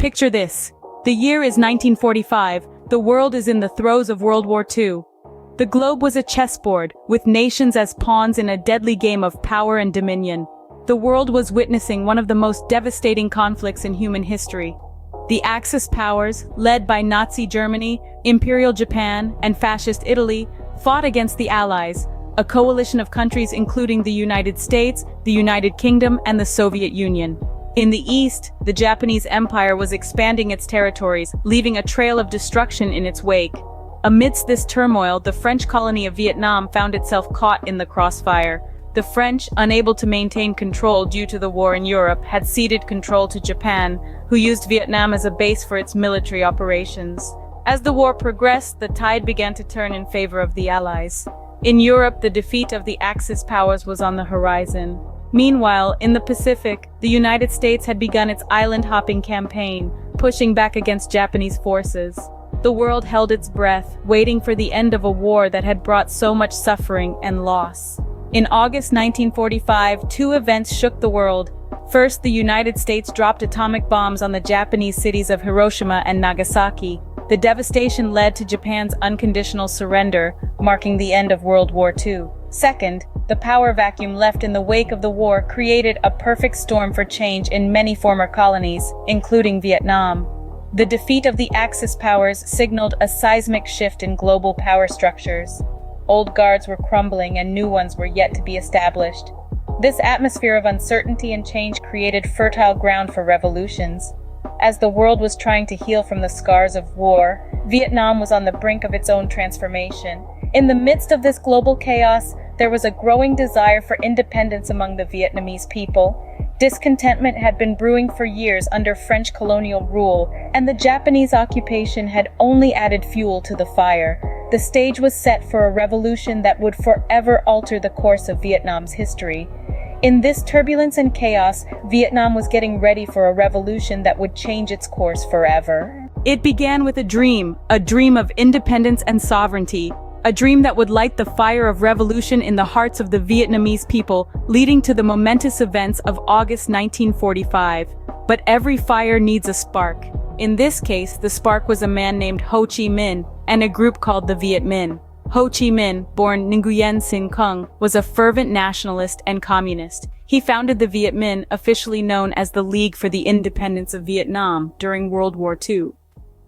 Picture this. The year is 1945. The world is in the throes of World War II. The globe was a chessboard, with nations as pawns in a deadly game of power and dominion. The world was witnessing one of the most devastating conflicts in human history. The Axis powers, led by Nazi Germany, Imperial Japan, and Fascist Italy, fought against the Allies, a coalition of countries including the United States, the United Kingdom, and the Soviet Union. In the east, the Japanese Empire was expanding its territories, leaving a trail of destruction in its wake. Amidst this turmoil, the French colony of Vietnam found itself caught in the crossfire. The French, unable to maintain control due to the war in Europe, had ceded control to Japan, who used Vietnam as a base for its military operations. As the war progressed, the tide began to turn in favor of the Allies. In Europe, the defeat of the Axis powers was on the horizon. Meanwhile, in the Pacific, the United States had begun its island-hopping campaign, pushing back against Japanese forces. The world held its breath, waiting for the end of a war that had brought so much suffering and loss. In August 1945, two events shook the world. First, the United States dropped atomic bombs on the Japanese cities of Hiroshima and Nagasaki. The devastation led to Japan's unconditional surrender, marking the end of World War II. Second, the power vacuum left in the wake of the war created a perfect storm for change in many former colonies, including Vietnam. The defeat of the Axis powers signaled a seismic shift in global power structures. Old guards were crumbling and new ones were yet to be established. This atmosphere of uncertainty and change created fertile ground for revolutions. As the world was trying to heal from the scars of war, Vietnam was on the brink of its own transformation. In the midst of this global chaos, there was a growing desire for independence among the Vietnamese people. Discontentment had been brewing for years under French colonial rule, and the Japanese occupation had only added fuel to the fire. The stage was set for a revolution that would forever alter the course of Vietnam's history. In this turbulence and chaos, Vietnam was getting ready for a revolution that would change its course forever. It began with a dream of independence and sovereignty, a dream that would light the fire of revolution in the hearts of the Vietnamese people, leading to the momentous events of August 1945. But every fire needs a spark. In this case, the spark was a man named Ho Chi Minh and a group called the Viet Minh. Ho Chi Minh, born Nguyen Sinh Cung, was a fervent nationalist and communist. He founded the Viet Minh, officially known as the League for the Independence of Vietnam, during World War II.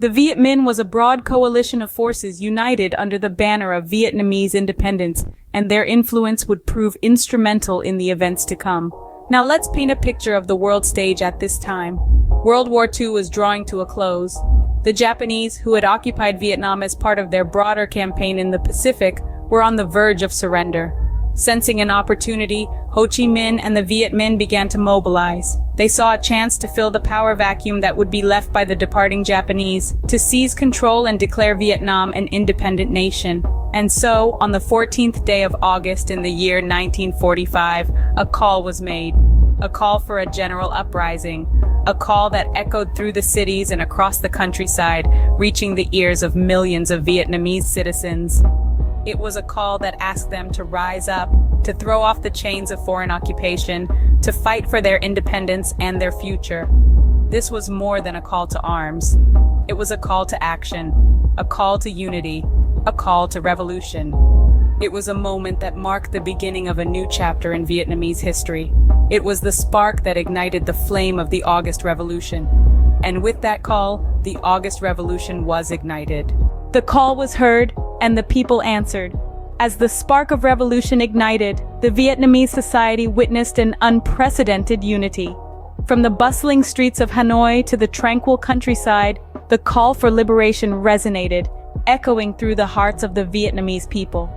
The Viet Minh was a broad coalition of forces united under the banner of Vietnamese independence, and their influence would prove instrumental in the events to come. Now let's paint a picture of the world stage at this time. World War II was drawing to a close. The Japanese, who had occupied Vietnam as part of their broader campaign in the Pacific, were on the verge of surrender. Sensing an opportunity, Ho Chi Minh and the Viet Minh began to mobilize. They saw a chance to fill the power vacuum that would be left by the departing Japanese, to seize control and declare Vietnam an independent nation. And so, on the 14th day of August in the year 1945, a call was made. A call for a general uprising. A call that echoed through the cities and across the countryside, reaching the ears of millions of Vietnamese citizens. It was a call that asked them to rise up, to throw off the chains of foreign occupation, to fight for their independence and their future. This was more than a call to arms. It was a call to action, a call to unity, a call to revolution. It was a moment that marked the beginning of a new chapter in Vietnamese history. It was the spark that ignited the flame of the August Revolution. And with that call, the August Revolution was ignited. The call was heard, and the people answered. As the spark of revolution ignited, the Vietnamese society witnessed an unprecedented unity. From the bustling streets of Hanoi to the tranquil countryside, the call for liberation resonated, echoing through the hearts of the Vietnamese people.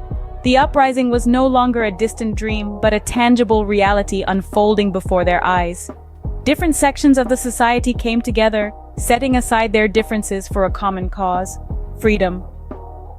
The uprising was no longer a distant dream, but a tangible reality unfolding before their eyes. Different sections of the society came together, setting aside their differences for a common cause: freedom.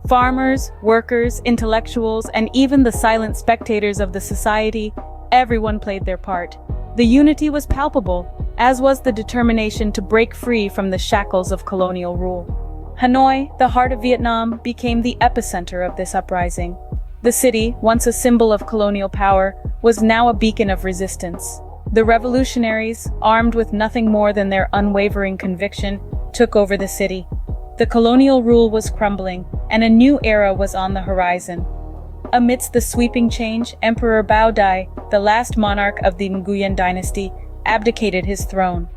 Farmers, workers, intellectuals, and even the silent spectators of the society, everyone played their part. The unity was palpable, as was the determination to break free from the shackles of colonial rule. Hanoi, the heart of Vietnam, became the epicenter of this uprising. The city, once a symbol of colonial power, was now a beacon of resistance. The revolutionaries, armed with nothing more than their unwavering conviction, took over the city. The colonial rule was crumbling, and a new era was on the horizon. Amidst the sweeping change, Emperor Bao Dai, the last monarch of the Nguyen dynasty, abdicated his throne.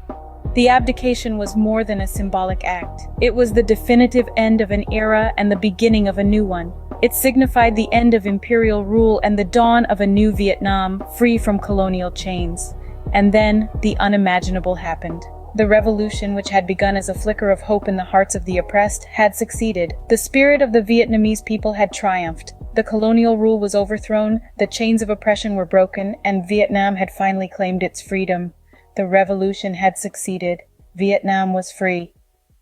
The abdication was more than a symbolic act. It was the definitive end of an era and the beginning of a new one. It signified the end of imperial rule and the dawn of a new Vietnam, free from colonial chains. And then, the unimaginable happened. The revolution, which had begun as a flicker of hope in the hearts of the oppressed, had succeeded. The spirit of the Vietnamese people had triumphed. The colonial rule was overthrown, the chains of oppression were broken, and Vietnam had finally claimed its freedom. The revolution had succeeded. Vietnam was free.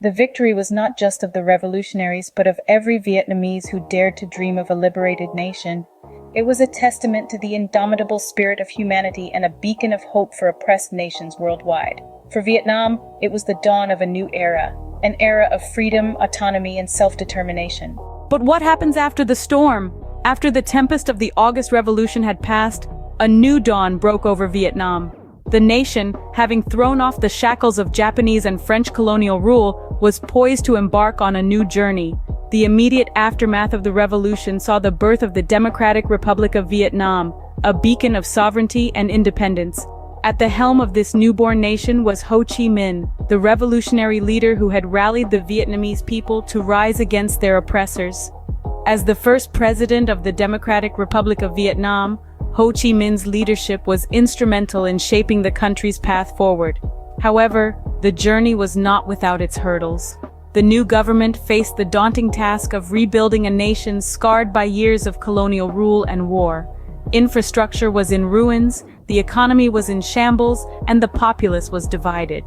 The victory was not just of the revolutionaries, but of every Vietnamese who dared to dream of a liberated nation. It was a testament to the indomitable spirit of humanity and a beacon of hope for oppressed nations worldwide. For Vietnam, it was the dawn of a new era, an era of freedom, autonomy, and self-determination. But what happens after the storm? After the tempest of the August Revolution had passed, a new dawn broke over Vietnam. The nation, having thrown off the shackles of Japanese and French colonial rule, was poised to embark on a new journey. The immediate aftermath of the revolution saw the birth of the Democratic Republic of Vietnam, a beacon of sovereignty and independence. At the helm of this newborn nation was Ho Chi Minh, the revolutionary leader who had rallied the Vietnamese people to rise against their oppressors. As the first president of the Democratic Republic of Vietnam, Ho Chi Minh's leadership was instrumental in shaping the country's path forward. However, the journey was not without its hurdles. The new government faced the daunting task of rebuilding a nation scarred by years of colonial rule and war. Infrastructure was in ruins, the economy was in shambles, and the populace was divided.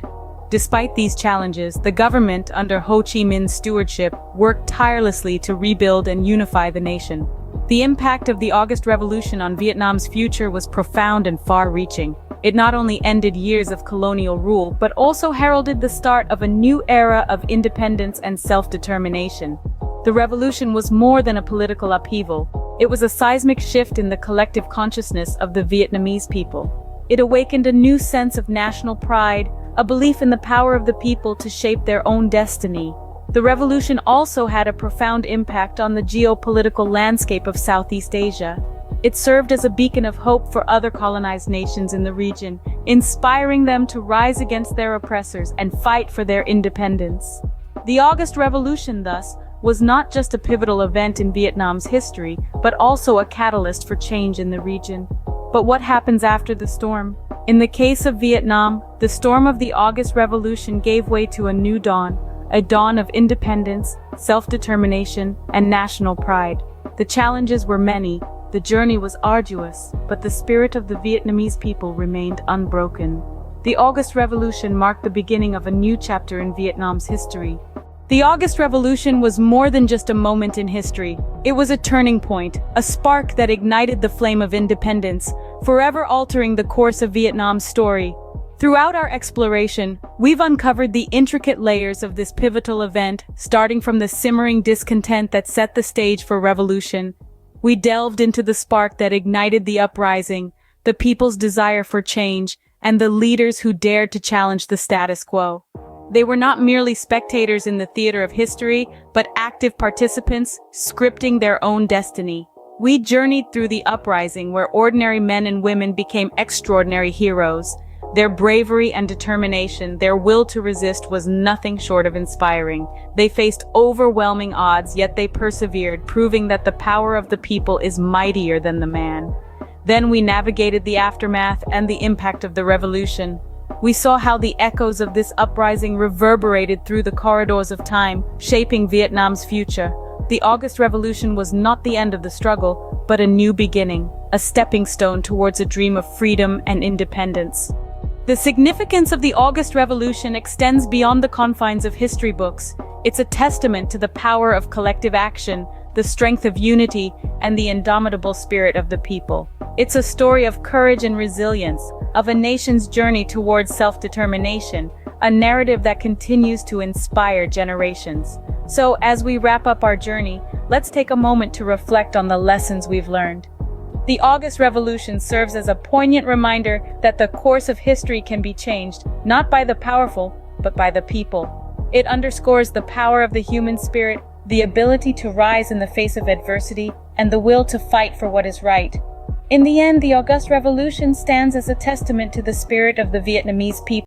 Despite these challenges, the government, under Ho Chi Minh's stewardship, worked tirelessly to rebuild and unify the nation. The impact of the August Revolution on Vietnam's future was profound and far-reaching. It not only ended years of colonial rule, but also heralded the start of a new era of independence and self-determination. The revolution was more than a political upheaval. It was a seismic shift in the collective consciousness of the Vietnamese people. It awakened a new sense of national pride, a belief in the power of the people to shape their own destiny. The revolution also had a profound impact on the geopolitical landscape of Southeast Asia. It served as a beacon of hope for other colonized nations in the region, inspiring them to rise against their oppressors and fight for their independence. The August Revolution, thus, was not just a pivotal event in Vietnam's history, but also a catalyst for change in the region. But what happens after the storm? In the case of Vietnam, the storm of the August Revolution gave way to a new dawn, a dawn of independence, self-determination, and national pride. The challenges were many, the journey was arduous, but the spirit of the Vietnamese people remained unbroken. The August Revolution marked the beginning of a new chapter in Vietnam's history. The August Revolution was more than just a moment in history. It was a turning point, a spark that ignited the flame of independence, forever altering the course of Vietnam's story. Throughout our exploration, we've uncovered the intricate layers of this pivotal event, starting from the simmering discontent that set the stage for revolution. We delved into the spark that ignited the uprising, the people's desire for change, and the leaders who dared to challenge the status quo. They were not merely spectators in the theater of history, but active participants, scripting their own destiny. We journeyed through the uprising where ordinary men and women became extraordinary heroes. Their bravery and determination, their will to resist was nothing short of inspiring. They faced overwhelming odds, yet they persevered, proving that the power of the people is mightier than the man. Then we navigated the aftermath and the impact of the revolution. We saw how the echoes of this uprising reverberated through the corridors of time, shaping Vietnam's future. The August Revolution was not the end of the struggle, but a new beginning, a stepping stone towards a dream of freedom and independence. The significance of the August Revolution extends beyond the confines of history books. It's a testament to the power of collective action, the strength of unity, and the indomitable spirit of the people. It's a story of courage and resilience, of a nation's journey towards self-determination, a narrative that continues to inspire generations. So, as we wrap up our journey, let's take a moment to reflect on the lessons we've learned. The August Revolution serves as a poignant reminder that the course of history can be changed, not by the powerful, but by the people. It underscores the power of the human spirit, the ability to rise in the face of adversity, and the will to fight for what is right. In the end, the August Revolution stands as a testament to the spirit of the Vietnamese people.